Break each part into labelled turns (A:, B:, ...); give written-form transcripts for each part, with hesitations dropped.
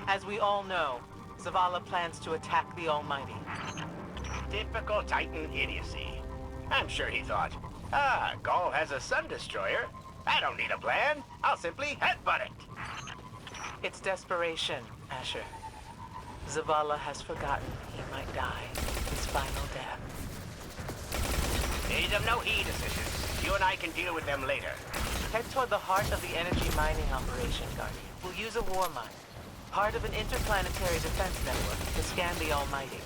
A: As we all know, Zavala plans to attack the Almighty.
B: Typical Titan idiocy. I'm sure he thought, Gaul has a sun destroyer. I don't need a plan. I'll simply headbutt it.
A: It's desperation, Asher. Zavala has forgotten he might die his final death.
B: Need them no heed, decisions. You and I can deal with them later.
A: Head toward the heart of the energy mining operation, Guardian. We'll use a war mine, part of an interplanetary defense network, to scan the Almighty.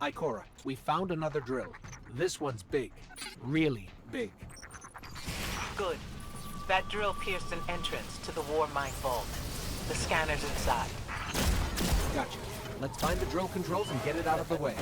C: Ikora, we found another drill. This one's big. Really big.
A: Good. That drill pierced an entrance to the war mine vault. The scanner's inside.
C: Gotcha. Let's find the drill controls and get it out of the way.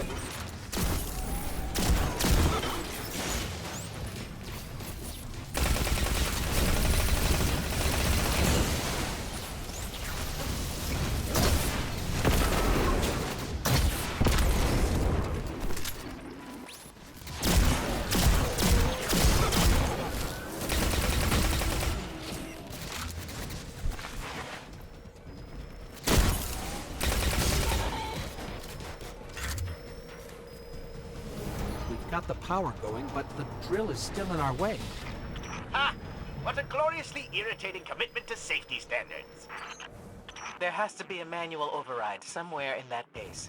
C: Got the power going, but the drill is still in our way.
B: Ha! What a gloriously irritating commitment to safety standards.
A: There has to be a manual override somewhere in that base.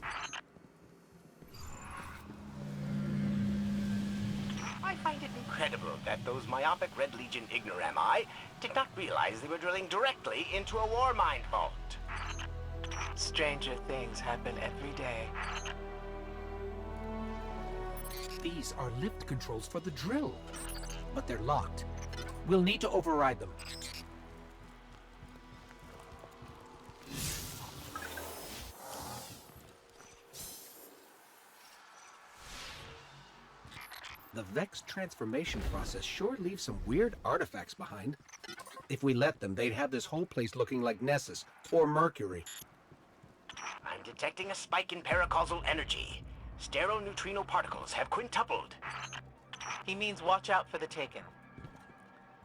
B: I find it incredible that those myopic Red Legion ignorami did not realize they were drilling directly into a war mine vault.
A: Stranger things happen every day.
C: These are lift controls for the drill, but they're locked. We'll need to override them. The Vex transformation process sure leaves some weird artifacts behind. If we let them, they'd have this whole place looking like Nessus or Mercury.
B: I'm detecting a spike in paracausal energy. Sterile neutrino particles have quintupled.
A: He means watch out for the Taken.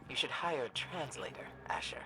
A: You should hire a translator, Asher.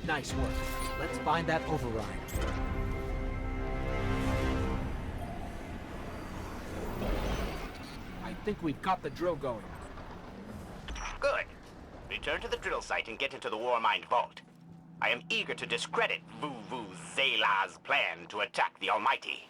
C: Nice work. Let's find that override. I think we've got the drill going.
B: Good. Return to the drill site and get into the Warmind vault. I am eager to discredit Vuvuzela's plan to attack the Almighty.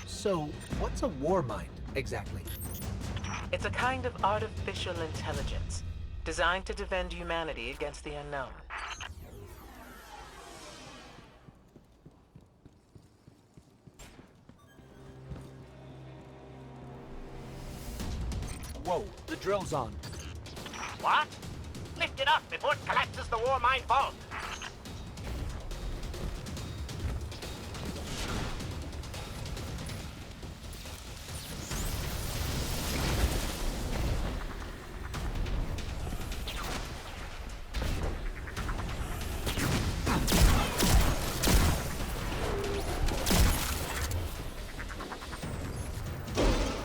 C: So, what's a war mind, exactly?
A: It's a kind of artificial intelligence, designed to defend humanity against the unknown.
C: Whoa, the drill's on.
B: What? Lift it up before it collapses the Warmind vault.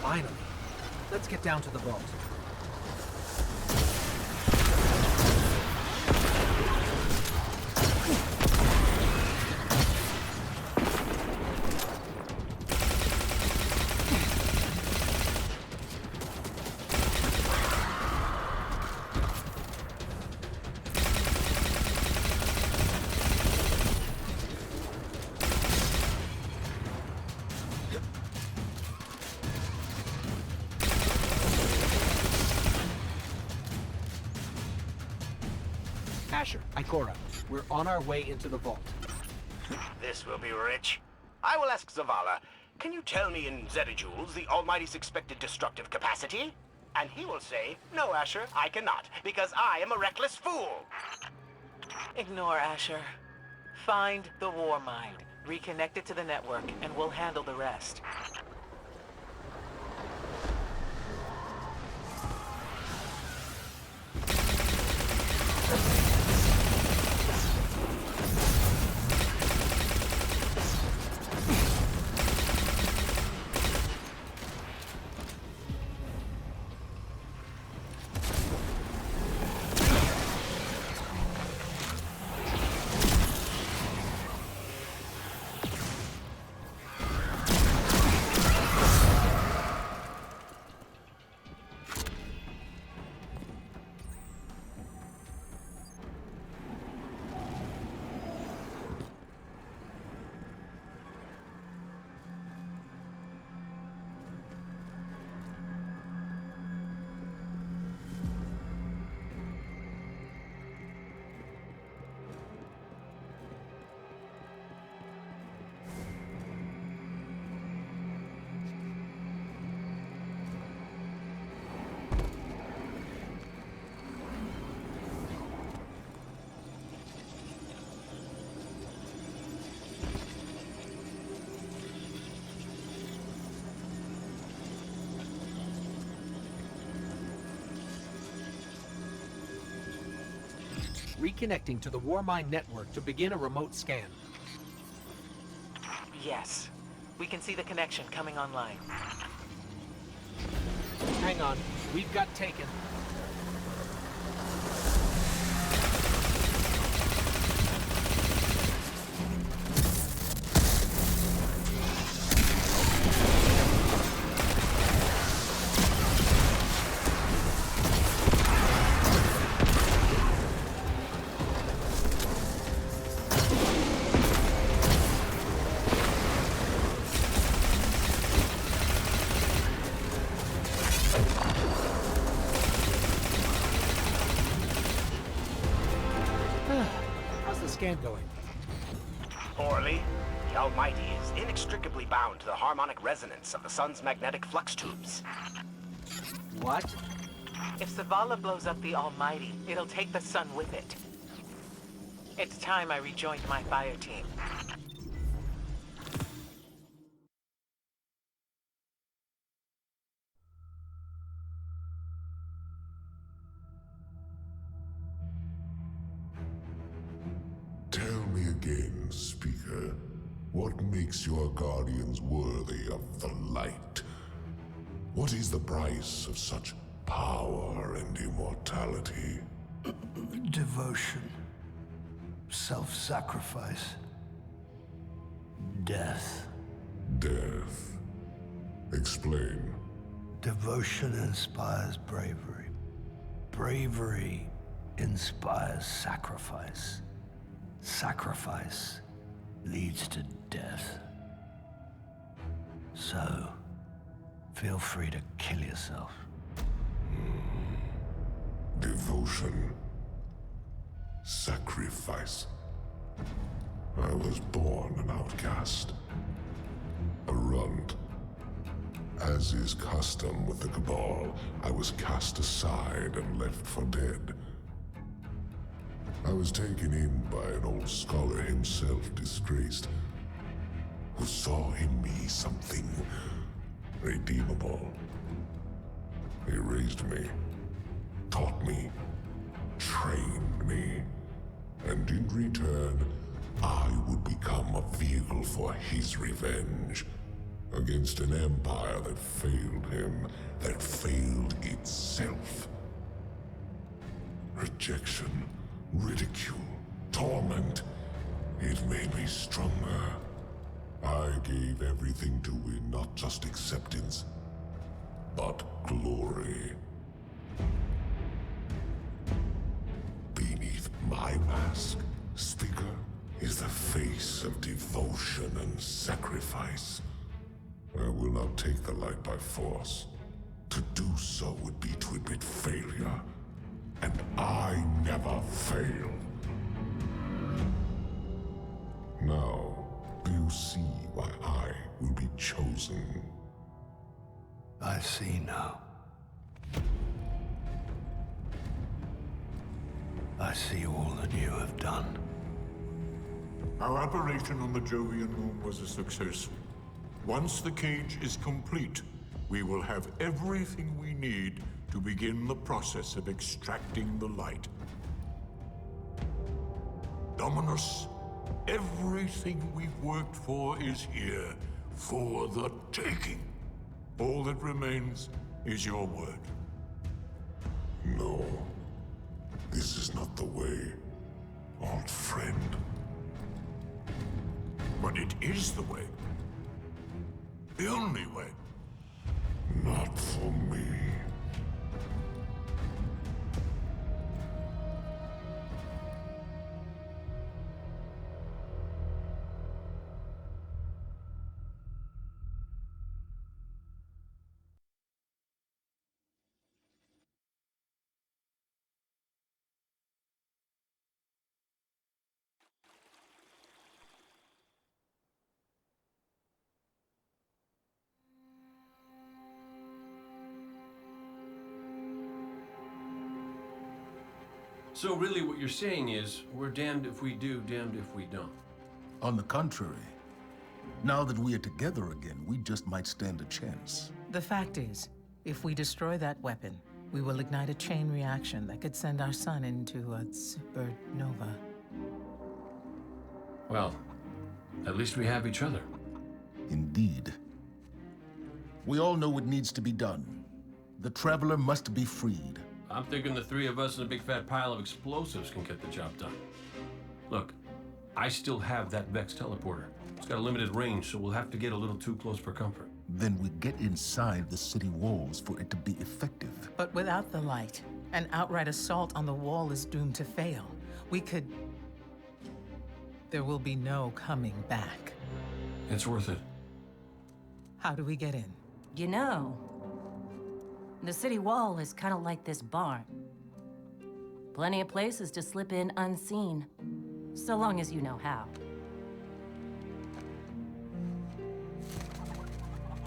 C: Finally. Let's get down to the vault. Asher, Ikora, we're on our way into the vault.
B: This will be rich. I will ask Zavala, can you tell me in zetajoules the Almighty's expected destructive capacity? And he will say, no, Asher, I cannot, because I am a reckless fool.
A: Ignore Asher. Find the war mind, reconnect it to the network, and we'll handle the rest.
C: Reconnecting to the Warmind network to begin a remote scan.
A: Yes. We can see the connection coming online.
C: Hang on, we've got taken. How's the scan going?
B: Poorly. The Almighty is inextricably bound to the harmonic resonance of the sun's magnetic flux tubes.
C: What?
A: If Zavala blows up the Almighty, it'll take the sun with it. It's time I rejoined my fire team.
D: Tell me again, Speaker, what makes your guardians worthy of the light? What is the price of such power and immortality?
E: Devotion. Self-sacrifice. Death.
D: Death. Explain.
E: Devotion inspires bravery. Bravery inspires sacrifice. Sacrifice leads to death. So, feel free to kill yourself.
D: Devotion. Sacrifice. I was born an outcast. A runt. As is custom with the Cabal, I was cast aside and left for dead. I was taken in by an old scholar himself disgraced, who saw in me something redeemable. He raised me, taught me, trained me, and in return, I would become a vehicle for his revenge against an empire that failed him, that failed itself. Rejection, ridicule, torment. It made me stronger. I gave everything to win not just acceptance, but glory. Beneath my mask, Speaker, is the face of devotion and sacrifice. I will not take the light by force. To do so would be to admit failure. And I never fail. Now, do you see why I will be chosen?
E: I see now. I see all that you have done.
F: Our operation on the Jovian moon was a success. Once the cage is complete, we will have everything we need to begin the process of extracting the light. Dominus, everything we've worked for is here, for the taking. All that remains is your word.
D: No. This is not the way, old friend.
F: But it is the way. The only way.
D: Not for me.
G: So really what you're saying is, we're damned if we do, damned if we don't.
H: On the contrary, now that we are together again, we just might stand a chance.
I: The fact is, if we destroy that weapon, we will ignite a chain reaction that could send our sun into a supernova.
G: Well, at least we have each other.
H: Indeed. We all know what needs to be done. The Traveler must be freed.
G: I'm thinking the three of us and a big fat pile of explosives can get the job done. Look, I still have that Vex teleporter. It's got a limited range, so we'll have to get a little too close for comfort.
H: Then we get inside the city walls for it to be effective.
I: But without the light, an outright assault on the wall is doomed to fail. We could... There will be no coming back.
G: It's worth it.
I: How do we get in?
J: You know, the city wall is kind of like this barn. Plenty of places to slip in unseen, so long as you know how.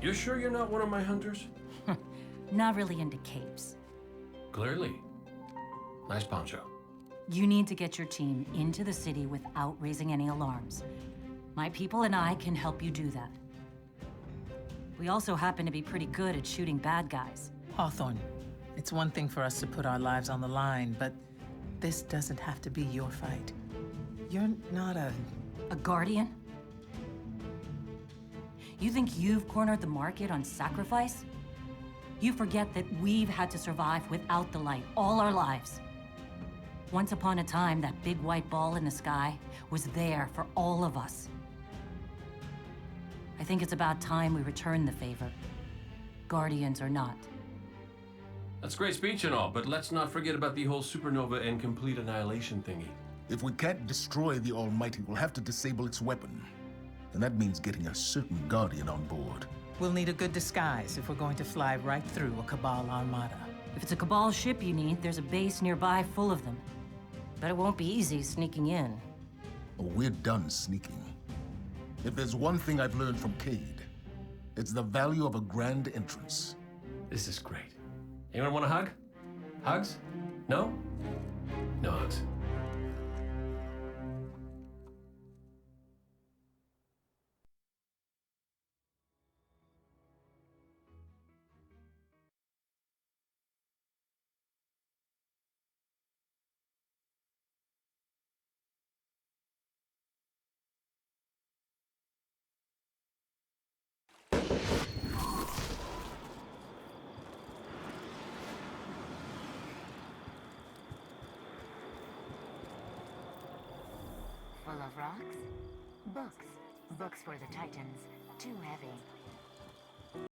G: You're sure you're not one of my hunters?
J: Not really into capes.
G: Clearly. Nice poncho.
J: You need to get your team into the city without raising any alarms. My people and I can help you do that. We also happen to be pretty good at shooting bad guys.
I: Hawthorne, it's one thing for us to put our lives on the line, but this doesn't have to be your fight. You're not a
J: guardian? You think you've cornered the market on sacrifice? You forget that we've had to survive without the light all our lives. Once upon a time, that big white ball in the sky was there for all of us. I think it's about time we return the favor, guardians or not.
G: That's great speech and all, but let's not forget about the whole supernova and complete annihilation thingy.
H: If we can't destroy the Almighty, we'll have to disable its weapon. And that means getting a certain Guardian on board.
I: We'll need a good disguise if we're going to fly right through a Cabal armada.
J: If it's a Cabal ship you need, there's a base nearby full of them. But it won't be easy sneaking in.
H: Oh, we're done sneaking. If there's one thing I've learned from Cade, it's the value of a grand entrance.
G: This is great. Anyone want a hug? Hugs? No? No hugs.
K: Full of rocks? Books. Books for the Titans. Too heavy.